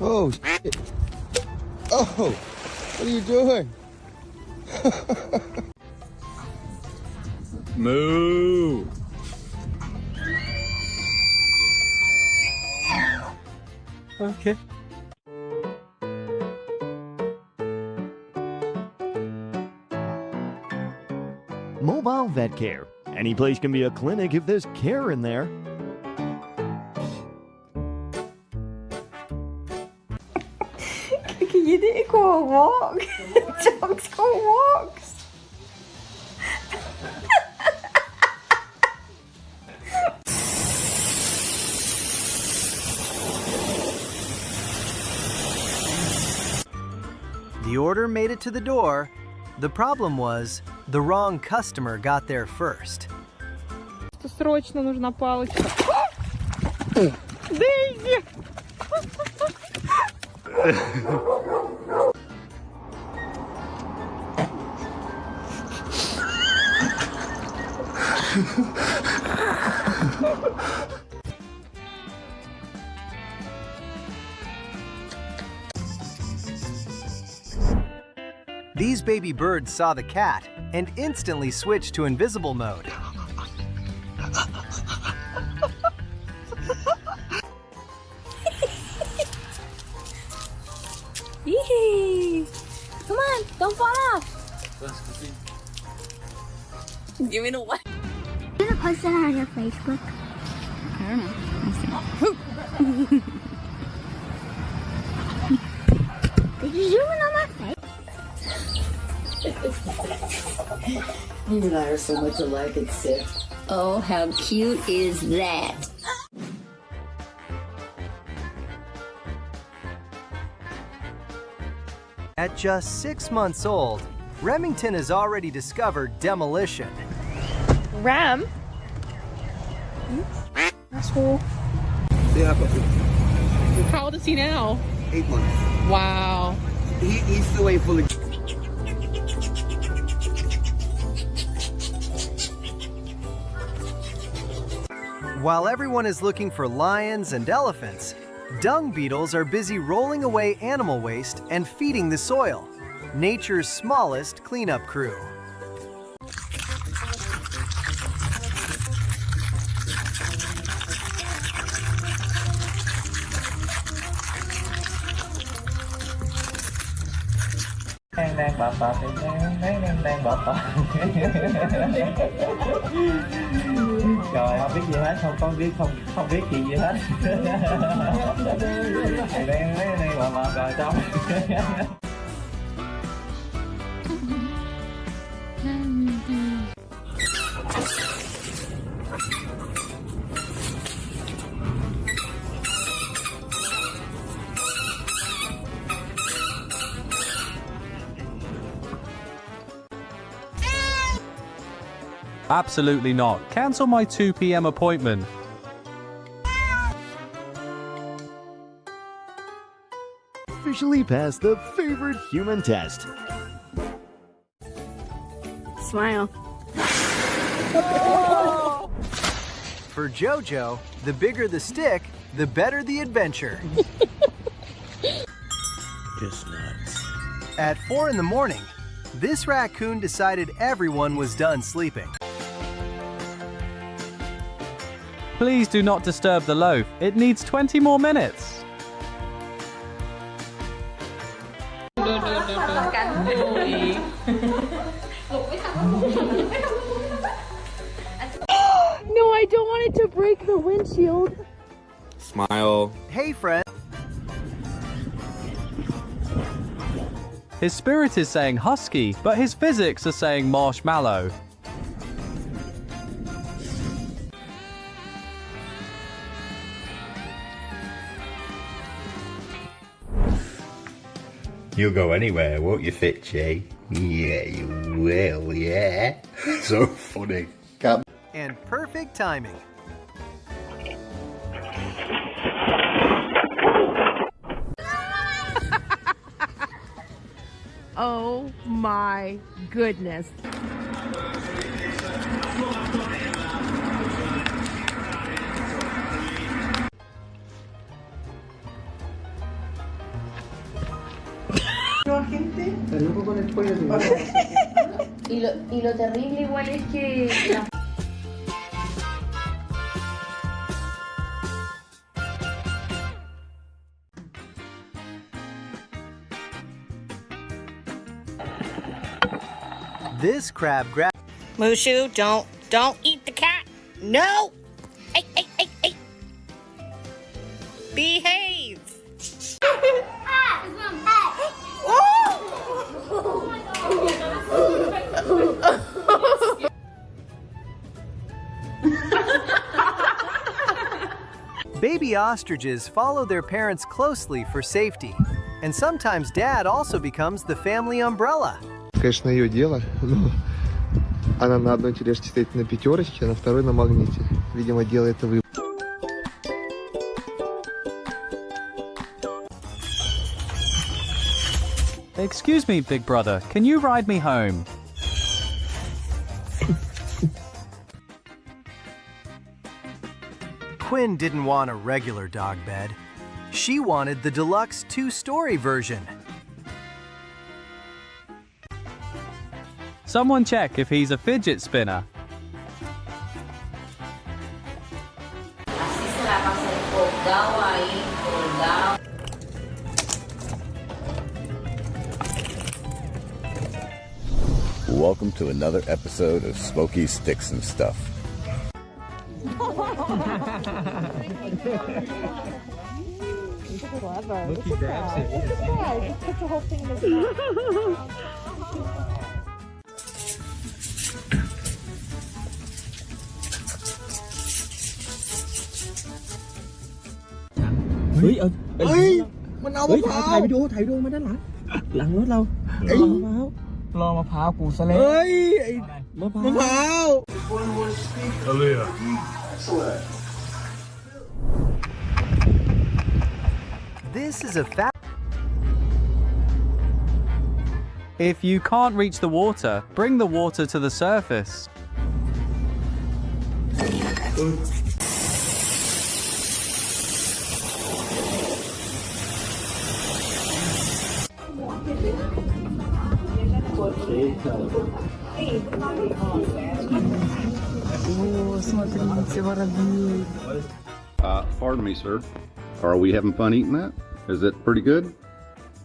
Oh, shit. Oh, what are you doing? Moo! Okay. Mobile vet care. Any place can be a clinic if there's care in there. You need to go on a walk. Dogs go on walks. The order made it to the door. The problem was, the wrong customer got there first. Срочно нужна палочка. Дейзи! These baby birds saw the cat and instantly switched to invisible mode. Yee! Come on, don't fall off. Give me the one. You gonna post that on your Facebook? I don't know. Did you zoom in on my face? You and I are so much alike, it's sick. Oh, how cute is that? At just 6 months old, Remington has already discovered demolition. Ram? Asshole. Yeah, but How old is he now? 8 months. Wow. He eats the way fully. While everyone is looking for lions and elephants, dung beetles are busy rolling away animal waste and feeding the soil. Nature's smallest cleanup crew. Đang bập bập đang bập bập. Trời, không biết gì hết, không biết gì hết. Đang bập bập rồi xong. Absolutely not. Cancel my 2 p.m. appointment. Officially passed the favorite human test. Smile. For JoJo, the bigger the stick, the better the adventure. Just nuts. At 4 in the morning, this raccoon decided everyone was done sleeping. Please do not disturb the loaf. It needs 20 more minutes. No, I don't want it to break the windshield. Smile. Hey, friend. His spirit is saying husky, but his physics are saying marshmallow. You'll go anywhere, won't you, Fitchy? Yeah, you will, yeah. So funny. Can't... And perfect timing. Oh my goodness. Y lo terrible igual es que This crab grab. Mushu, don't eat the cat. No! Hey, hey, hey, hey. Behave. Baby ostriches follow their parents closely for safety. And sometimes dad also becomes the family umbrella. Конечно, ее дело, но она на одной тележке стоит на пятерочке, а на второй на магните. Видимо, делает выбор. Excuse me, big brother, can you ride me home? Quinn didn't want a regular dog bed. She wanted the deluxe 2-story version. Someone check if he's a fidget spinner. Welcome to another episode of Smokey Sticks and Stuff. Look, he grabs it. Yeah, just puts the whole thing in his mouth.มันเอามะพร้าวถ่ายวิดีโอมาด้านหลังรถเรารอมะพร้าวกูซะแล้วเฮ้ยมะพร้าว This is a fact. If you can't reach the water, bring the water to the surface. Pardon me, sir. Are we having fun eating that? Is it pretty good?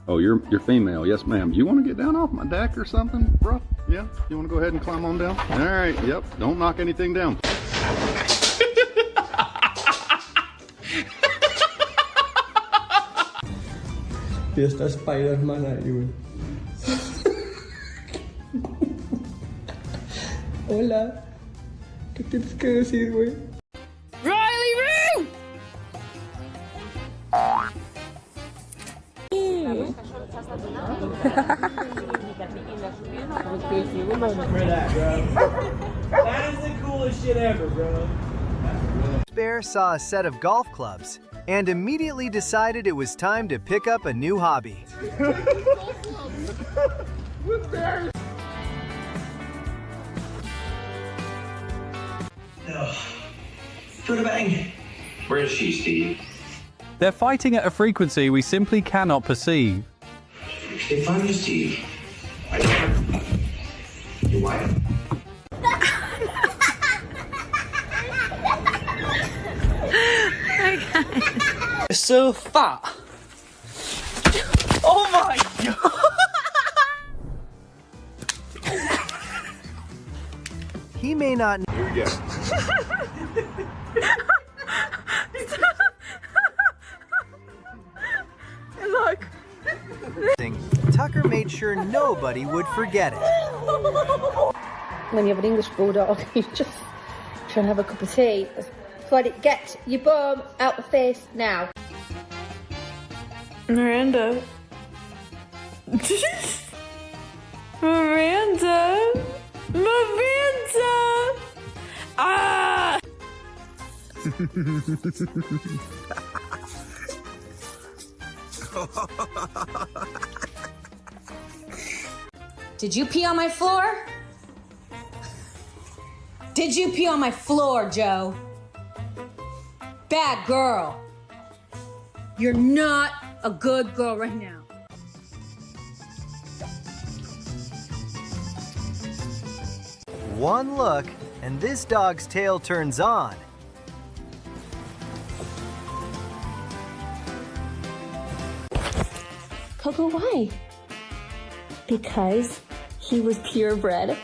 Oh, you're female. Yes, ma'am. You want to get down off my deck or something, bro? Yeah? You want to go ahead and climb on down? All right. Yep. Don't knock anything down. Esta Spider-Man ahí, güey. Hola. ¿Qué tienes que decir, güey? Riley Roo! That is the coolest shit ever, bro. Bear saw a set of golf clubs and immediately decided it was time to pick up a new hobby. Throw the bang. Where is she, Steve? They're fighting at a frequency we simply cannot perceive. Stay fine, Steve. Your wife. You're so fat. Oh my god. He may not. Here we go. Look. Tucker made sure nobody would forget it. When you have an English bulldog, you just try and have a cup of tea. Let it get your bum out the face now. Miranda. Miranda. Miranda. Ah! Did you pee on my floor? Did you pee on my floor, Joe? Bad girl. You're not a good girl right now. One look, and this dog's tail turns on. Coco, why? Because he was purebred. You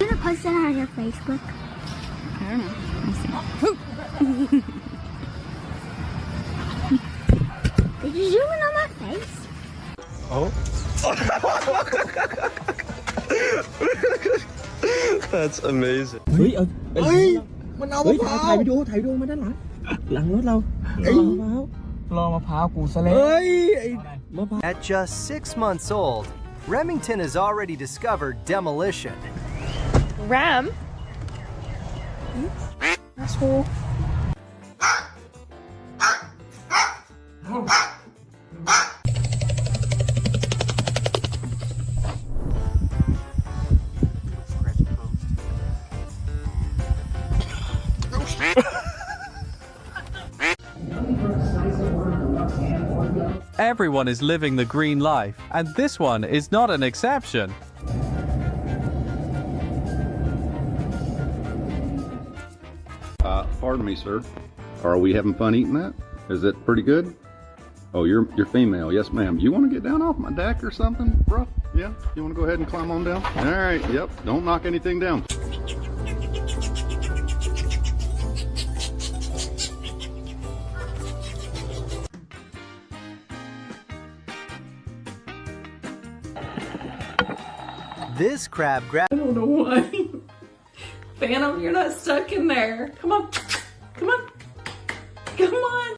gonna post that on your Facebook? I don't know. Did you zoom in on my face? Oh. That's amazing. เฮ้ย มันเอามะพร้าวถ่ายวิดีโอมาด้านหลังรถเรารอมะพร้าวกูซะแล้ว At just 6 months old, Remington has already discovered demolition. Rem? Asshole. Everyone is living the green life, and this one is not an exception. Pardon me, sir. Are we having fun eating that? Is it pretty good? Oh, you're female. Yes, ma'am. You want to get down off my deck or something, bro? Yeah? You want to go ahead and climb on down? All right. Yep. Don't knock anything down. This crab grab. I don't know why. Phantom, you're not stuck in there. Come on. Come on. Come on.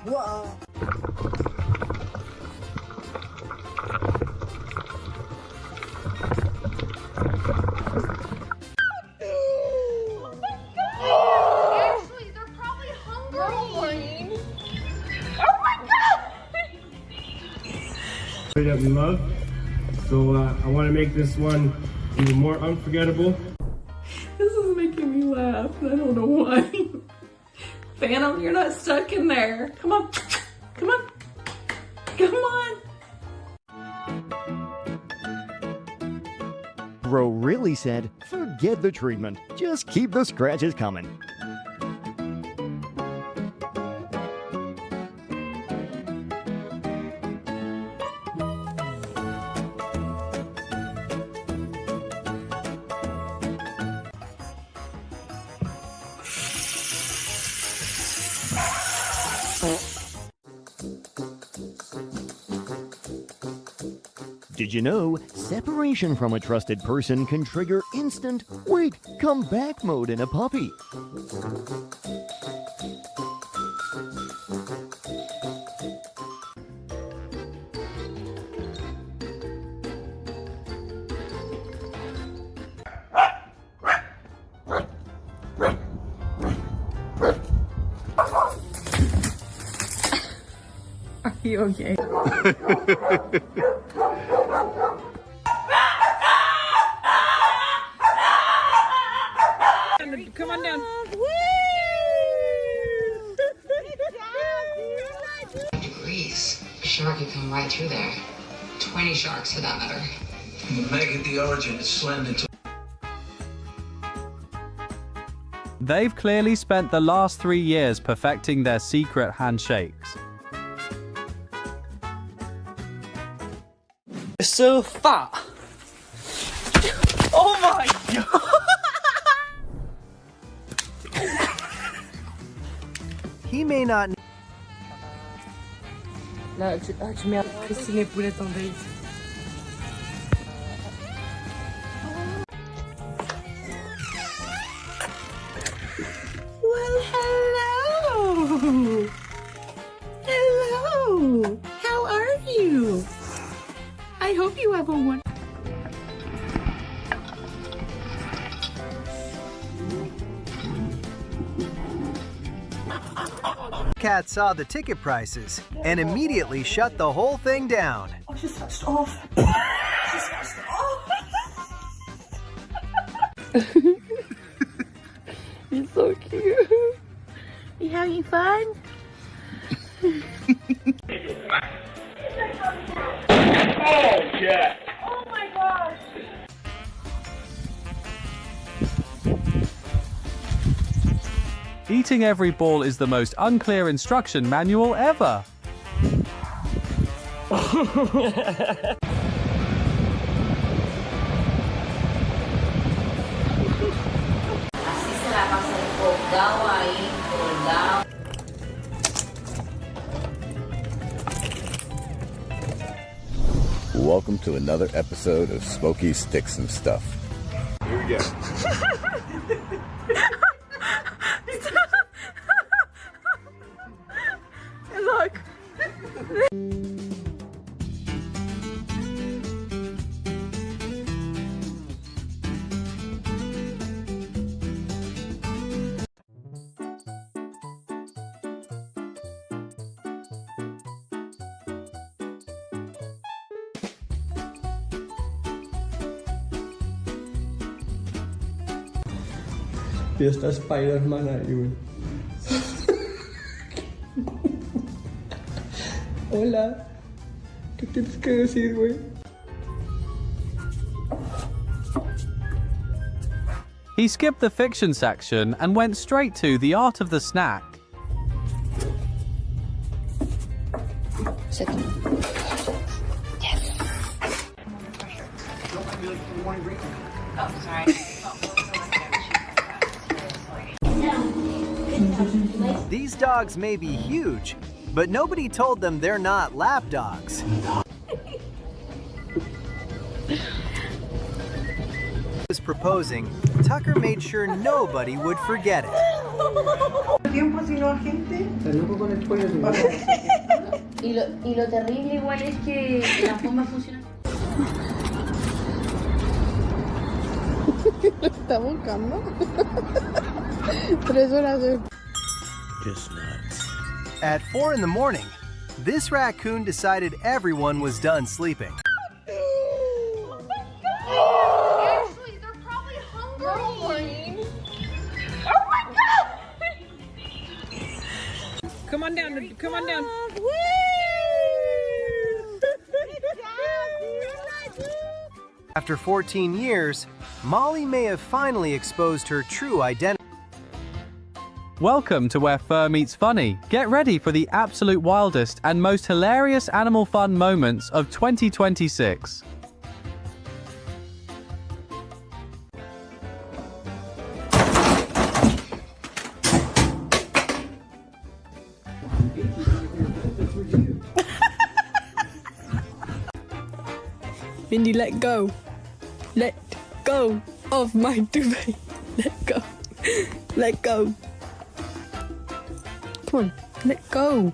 Whoa. Actually, they're probably hungry. Oh my god! That we love. So I want to make this one even more unforgettable. This is making me laugh. I don't know why. Phantom, you're not stuck in there. Come on. Come on. Come on. Bro really said, forget the treatment. Just keep the scratches coming. Did you know separation from a trusted person can trigger instant wait, come back mode in a puppy? Are you okay? Come on down. Degrees. A shark could come right through there. 20 sharks for that matter. Make it the origin, it's slammed into. They've clearly spent the last 3 years perfecting their secret handshakes. You're so fat. Oh my god. He may not. Là, tu mets Christine et Poulette en date. Well, hello. Hello. How are you? I Cat saw the ticket prices and immediately shut the whole thing down. Oh, she switched off. She switched off. You're so cute. You having fun? Oh, yeah. Oh my gosh. Eating every ball is the most unclear instruction manual ever. Welcome to another episode of Smokey Sticks and Stuff. Here we go. Look. Dia está Spider-Man ahí, güey. Hola. ¿Qué tienes que decir, güey? He skipped the fiction section and went straight to the art of the snack. Yes. Oh, sorry. These dogs may be huge, but nobody told them they're not lap dogs. Was proposing, Tucker made sure nobody would forget it. Y lo terrible igual es que la forma funciona. Está buscando. 3 horas de... Just nuts. At 4 in the morning, this raccoon decided everyone was done sleeping. Ashley, they're probably hungry. Oh my god! Come on down. Come on down. After 14 years, Molly may have finally exposed her true identity. Welcome to where fur meets funny. Get ready for the absolute wildest and most hilarious animal fun moments of 2026. Mindy, let go. Let go of my duvet. Let go. Let go. Come on, let go.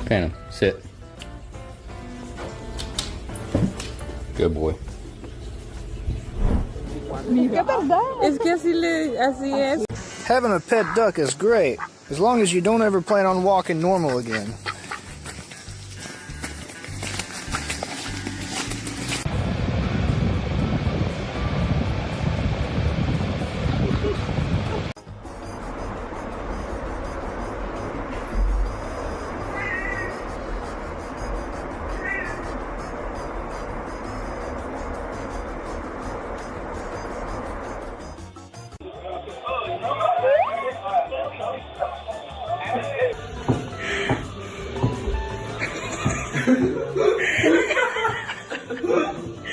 Phantom, sit. Good boy. Es que así es. Having a pet duck is great, as long as you don't ever plan on walking normal again.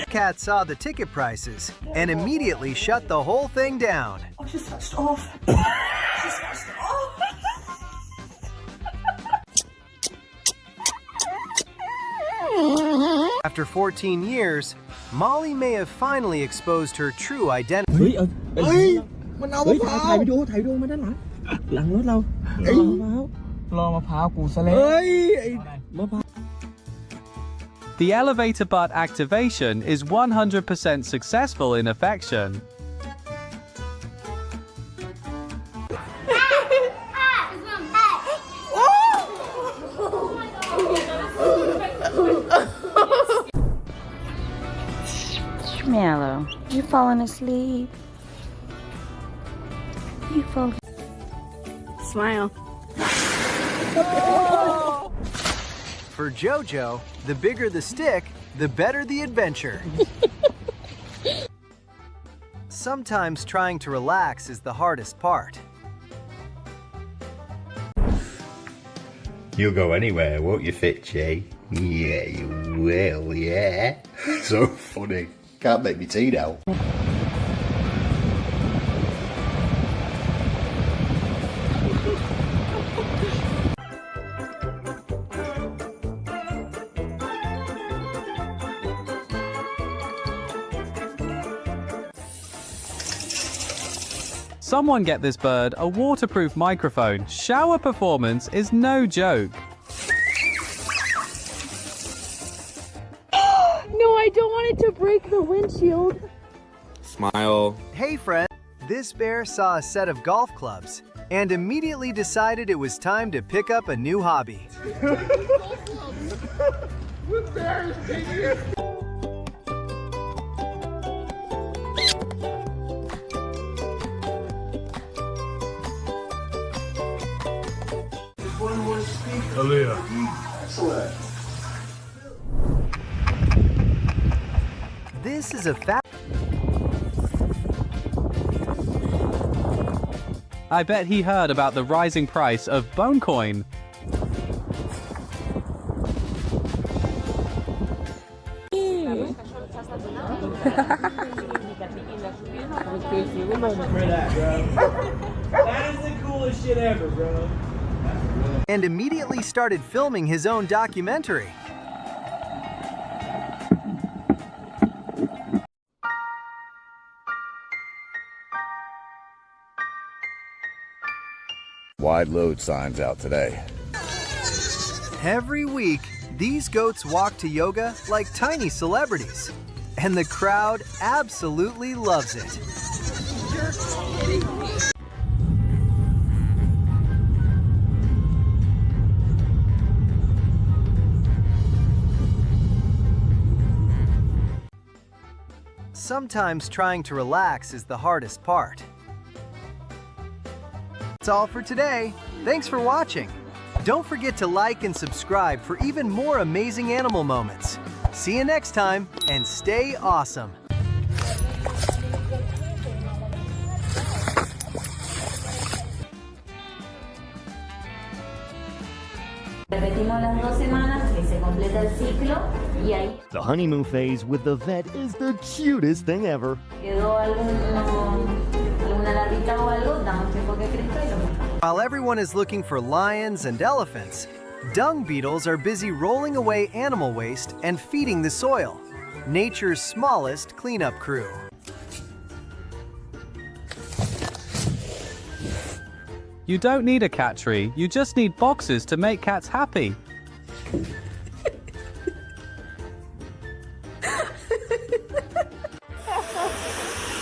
Cat saw the ticket prices and immediately shut the whole thing down. Oh, she switched off. She switched off. After 14 years, Molly may have finally exposed her true identity. มันเอามะพร้าวถ่ายวิดีโอมาด้านหลังรถเรารอมะพร้าวกูซะแล้วไอ้มะพร้าว The elevator butt activation is 100% successful in affection. You've fallen asleep. You fall. Smile. For JoJo, the bigger the stick, the better the adventure. Sometimes trying to relax is the hardest part. You'll go anywhere, won't you, Fitchy? Yeah, you will, yeah. So funny. Can't make me tea now. Someone get this bird a waterproof microphone. Shower performance is no joke. No, I don't want it to break the windshield. Smile. Hey friend, this bear saw a set of golf clubs and immediately decided it was time to pick up a new hobby. This bear is taking Aaliyah. Excellent. This is a fact. I bet he heard about the rising price of bone coin. That is the coolest shit ever, bro. And immediately started filming his own documentary. Wide load signs out today. Every week, these goats walk to yoga like tiny celebrities. And the crowd absolutely loves it. Sometimes trying to relax is the hardest part. That's all for today. Thanks for watching. Don't forget to like and subscribe for even more amazing animal moments. See you next time, and stay awesome. Repetimos las 2 semanas que se completa el ciclo y ahí The honeymoon phase with the vet is the cutest thing ever. quedó alguna latita o algo, damos tiempo que crezca y lo buscamos. While everyone is looking for lions and elephants, dung beetles are busy rolling away animal waste and feeding the soil. Nature's smallest cleanup crew. You don't need a cat tree, you just need boxes to make cats happy.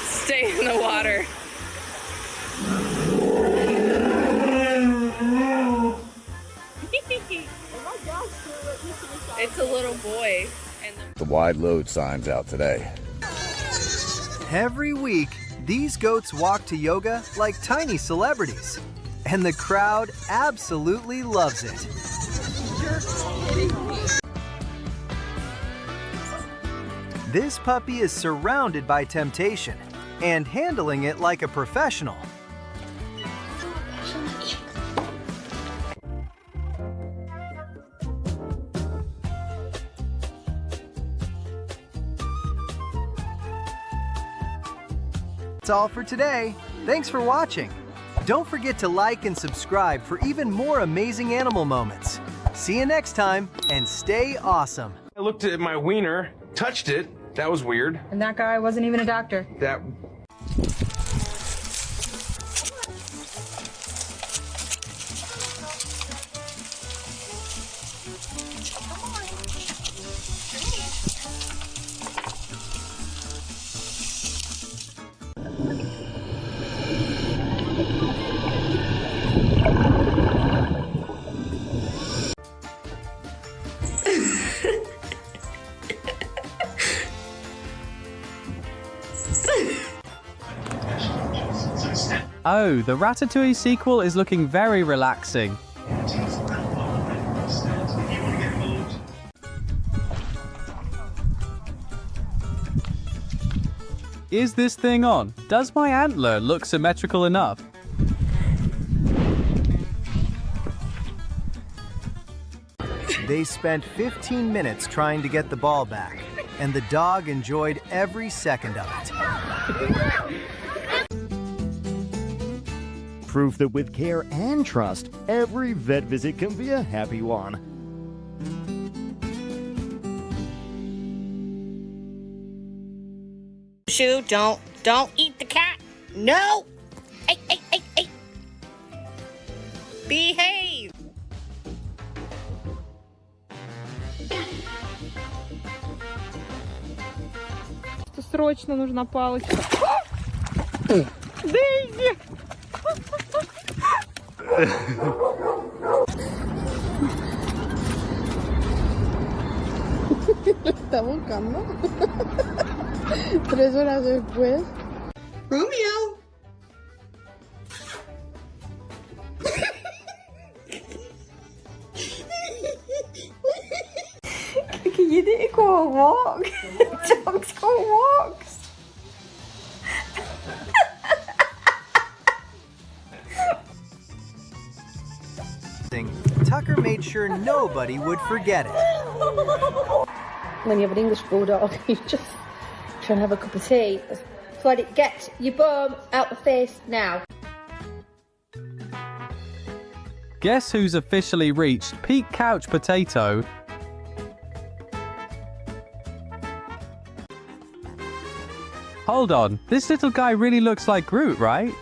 Stay in the water. It's a little boy. The wide load signs out today. Every week, these goats walk to yoga like tiny celebrities. And the crowd absolutely loves it. This puppy is surrounded by temptation and handling it like a professional. That's all for today. Thanks for watching. Don't forget to like and subscribe for even more amazing animal moments. See you next time, and stay awesome. I looked at my wiener, touched it. That was weird. And that guy wasn't even a doctor. That. Oh, the Ratatouille sequel is looking very relaxing. Is this thing on? Does my antler look symmetrical enough? They spent 15 minutes trying to get the ball back, and the dog enjoyed every second of it. Proof that with care and trust, every vet visit can be a happy one. Shoo, don't eat the cat. No! Hey, hey, hey, hey! Behave! Срочно нужна палочка. Дейзи! Está buscando. 3 horas después. Romeo! You need to go on a walk. Dogs go on walks. Tucker made sure nobody would forget it. When you have an English bulldog, you just try and have a cup of tea. Let it get your bum out the face now. Guess who's officially reached peak couch potato? Hold on, this little guy really looks like Groot, right?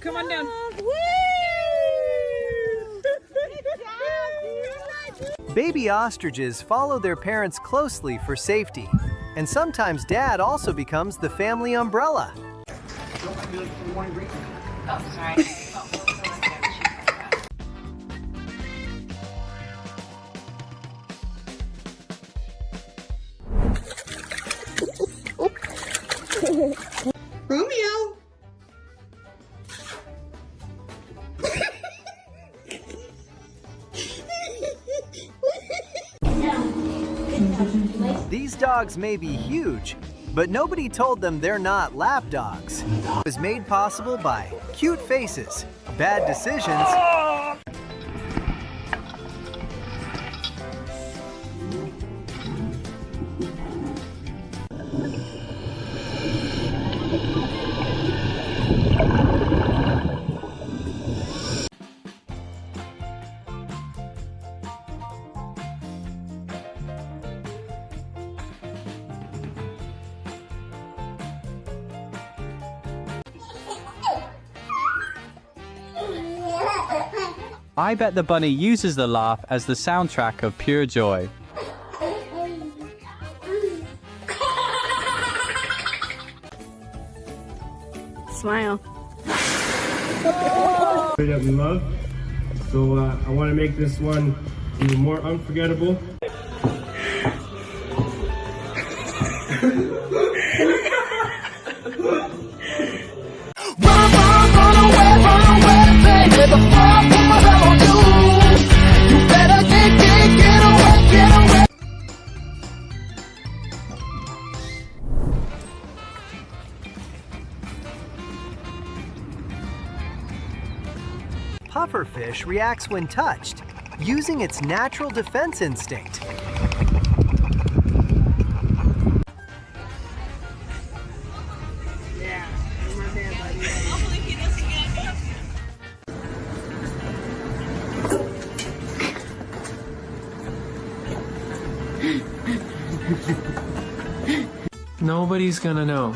Come on down. Baby ostriches follow their parents closely for safety, and sometimes dad also becomes the family umbrella. Oh, sorry. Romeo! These dogs may be huge, but nobody told them they're not lap dogs. It was made possible by cute faces, bad decisions, I bet the bunny uses the laugh as the soundtrack of pure joy. Smile. That we love. So I want to make this one even more unforgettable. Pufferfish reacts when touched, using its natural defense instinct. Nobody's gonna know.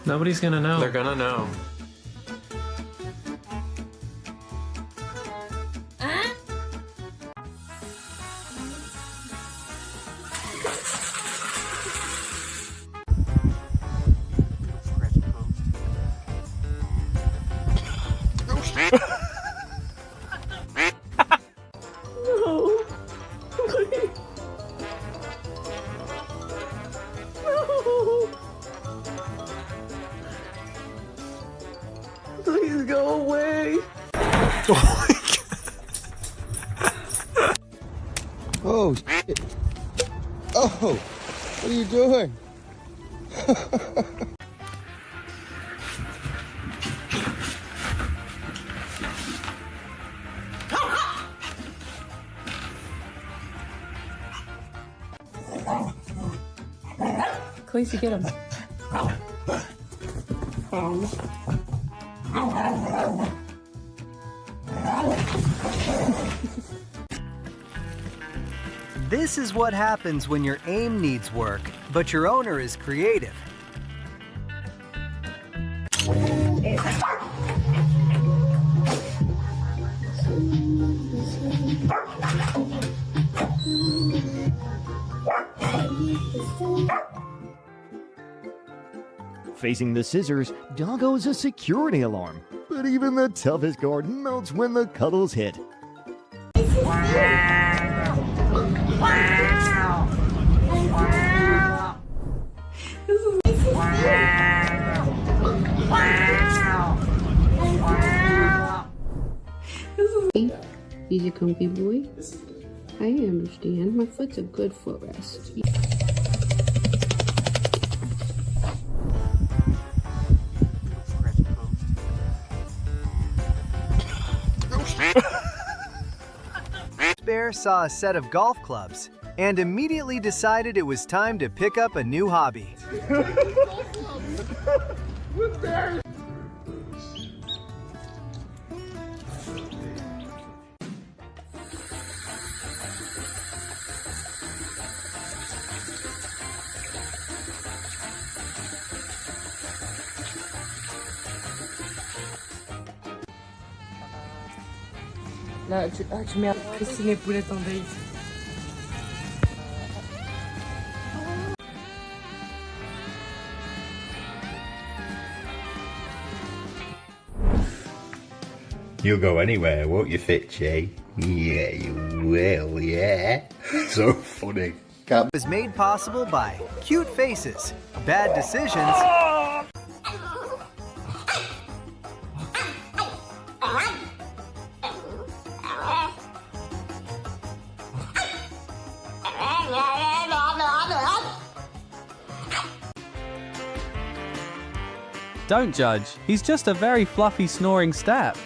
Nobody's gonna know. They're gonna know. Oh, what are you doing? Khaleesi, get him. This is what happens when your aim needs work, but your owner is creative. Facing the scissors, Doggo's a security alarm. But even the toughest guard melts when the cuddles hit. He's a comfy boy. I understand. My foot's a good footrest. Bear saw a set of golf clubs and immediately decided it was time to pick up a new hobby. Là, tu mets Christine et Poulette en date. You'll go anywhere, won't you, Fitchy? Yeah, you will, yeah. So funny. It was made possible by cute faces, bad decisions, Don't judge, he's just a very fluffy snoring step.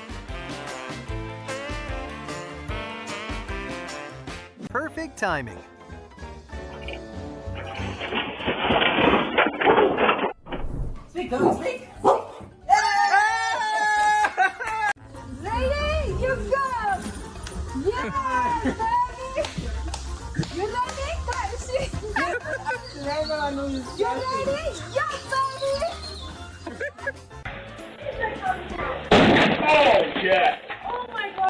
perfect timing. Speak, go, speak. Lady, you go! Yeah, baby! You ready? You ready? Yeah, baby! Oh, yeah. Oh my god!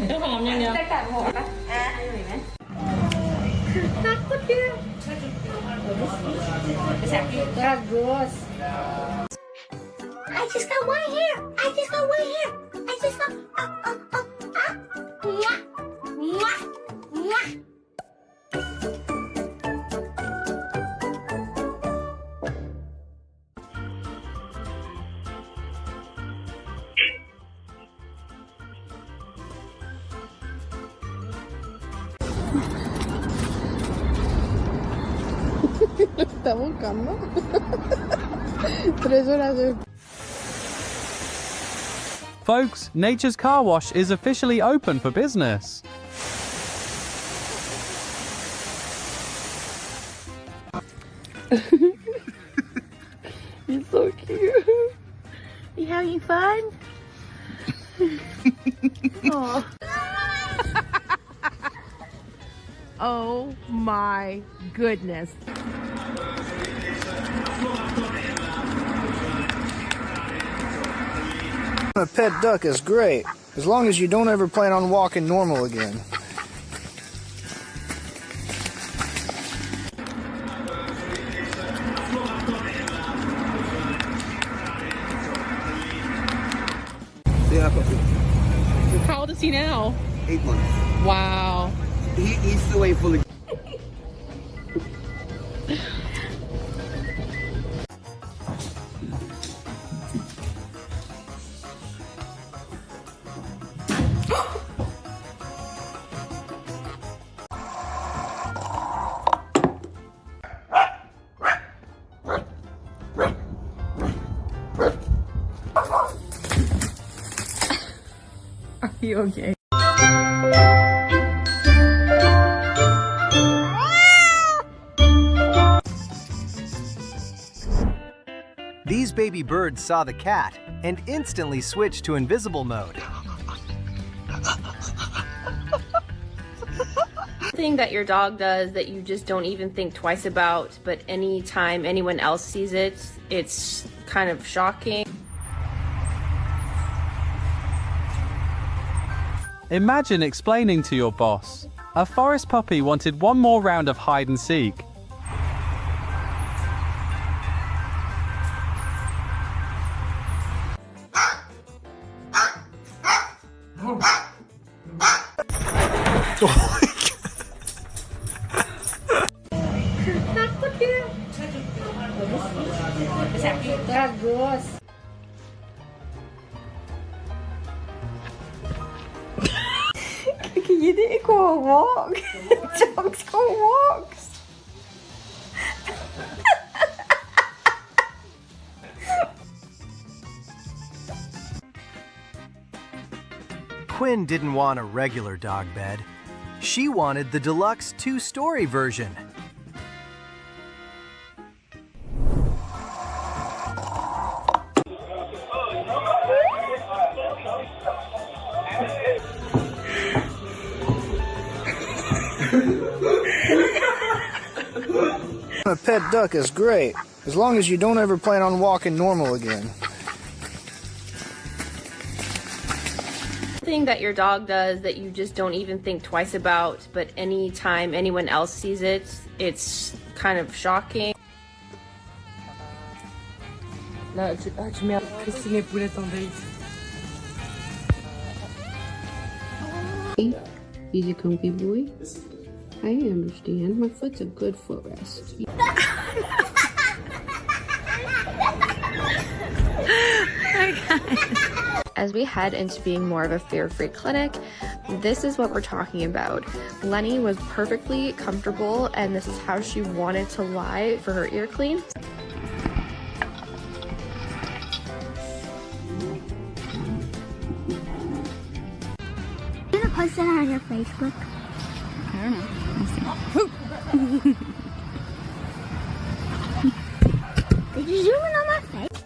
Cái hòm nha nhờ. Tất cả hộp á. Bagus. I just got one here. I just got one here. I just got. Mwah. Mwah. Mwah. Está buscando. 3 horas de... Folks, Nature's Car Wash is officially open for business. You're so cute. You having fun? Oh. Oh my goodness. A pet duck is great, as long as you don't ever plan on walking normal again. Yeah, puppy. How old is he now? 8 months. Wow. He eats the way fully. Are you okay? These baby birds saw the cat and instantly switched to invisible mode. Thing that your dog does that you just don't even think twice about, but anytime anyone else sees it, it's kind of shocking. Imagine explaining to your boss, a forest puppy wanted one more round of hide and seek. Bagus. You need to go on walk. Dogs go on walks. Quinn didn't want a regular dog bed. She wanted the deluxe 2-story version. A pet duck is great, as long as you don't ever plan on walking normal again. Thing that your dog does that you just don't even think twice about, but anytime anyone else sees it, it's kind of shocking. Là, tu mets Christine et Poulette en date. He's a comfy boy. I understand. My foot's a good footrest. As we head into being more of a fear-free clinic, this is what we're talking about. Lenny was perfectly comfortable, and this is how she wanted to lie for her ear clean. You're gonna post that on your Facebook? I don't know. Did you zoom in on my face?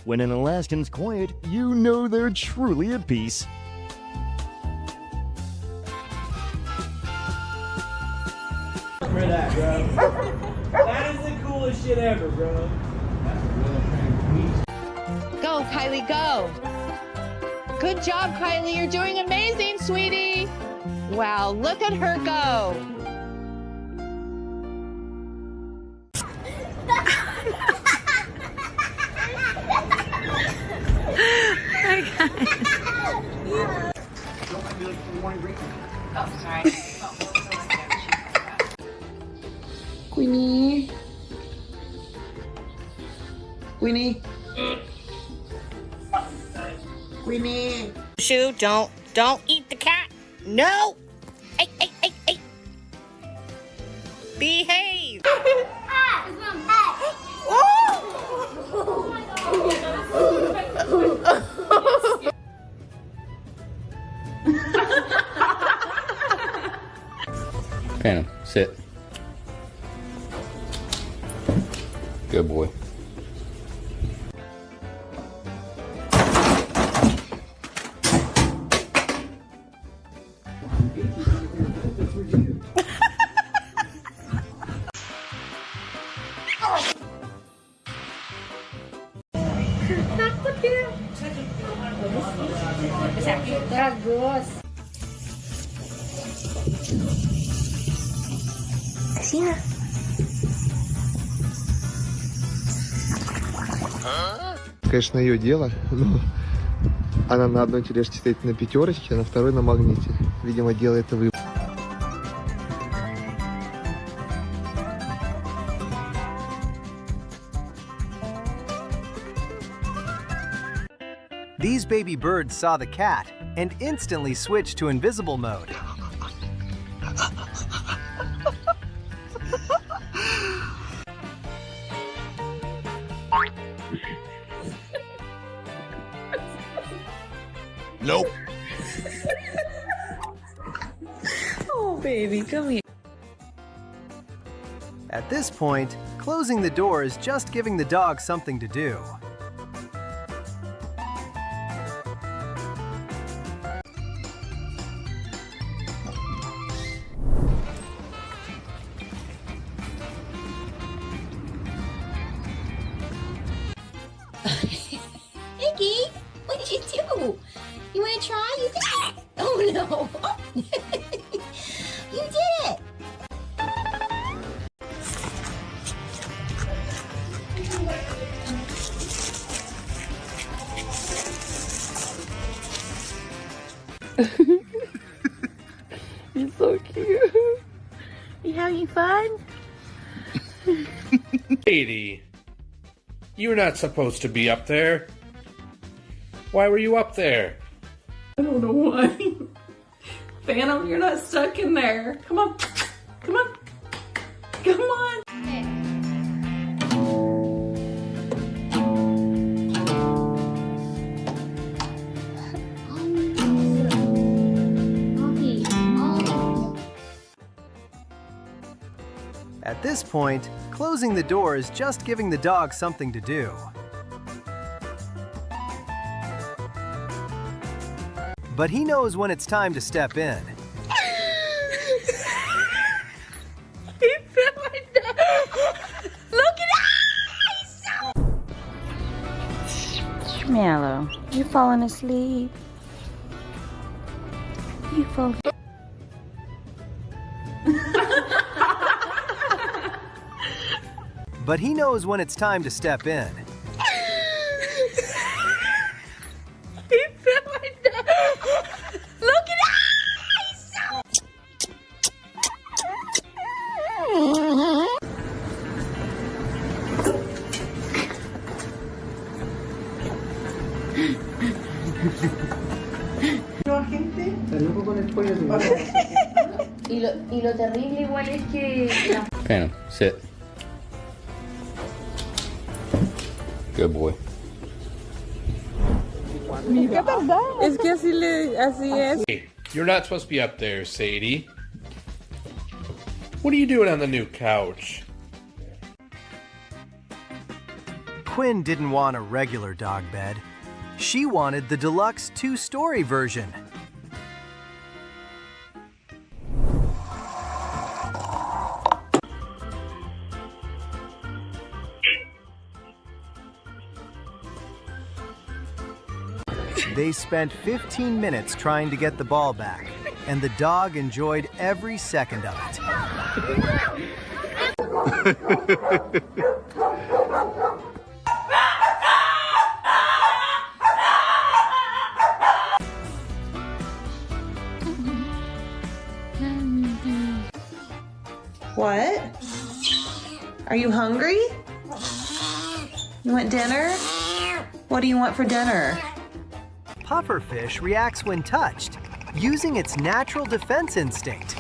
When an Alaskan's quiet, you know they're truly at peace. For that, bro. That is the coolest shit ever, bro. Go, Kylie, go. Good job, Kylie. You're doing amazing, sweetie. Wow, look at her go. Queenie. Queenie. Queenie. Shoo, don't eat the cat. No. Hey, hey, hey, hey. Behave. Phantom, sit. Good boy. Bagus. Sina. Конечно, ее дело, но она на одной тележке стоит на 5, а на второй на магните. Видимо, делает это выбор. These baby birds saw the cat and instantly switched to invisible mode. Nope. Oh, baby, come here. At this point, closing the door is just giving the dog something to do. Iggy, what did you do? You want to try? You did it! Oh no! You did it! You're so cute. You having fun? Katie, you're not supposed to be up there. Why were you up there? I don't know why. Phantom, you're not stuck in there. Come on. Come on. Come on. At this point, closing the door is just giving the dog something to do. But he knows when it's time to step in. He fell like that. Look at that! Schmello, you falling asleep? You fall. But he knows when it's time to step in. He fell like that. Look at Y lo terrible igual es que... Phantom, sit. Good boy. Es que así es. Hey, you're not supposed to be up there, Sadie. What are you doing on the new couch? Quinn didn't want a regular dog bed. She wanted the deluxe 2-story version. They spent 15 minutes trying to get the ball back, and the dog enjoyed every second of it. What? Are you hungry? You want dinner? What do you want for dinner? Pufferfish reacts when touched, using its natural defense instinct.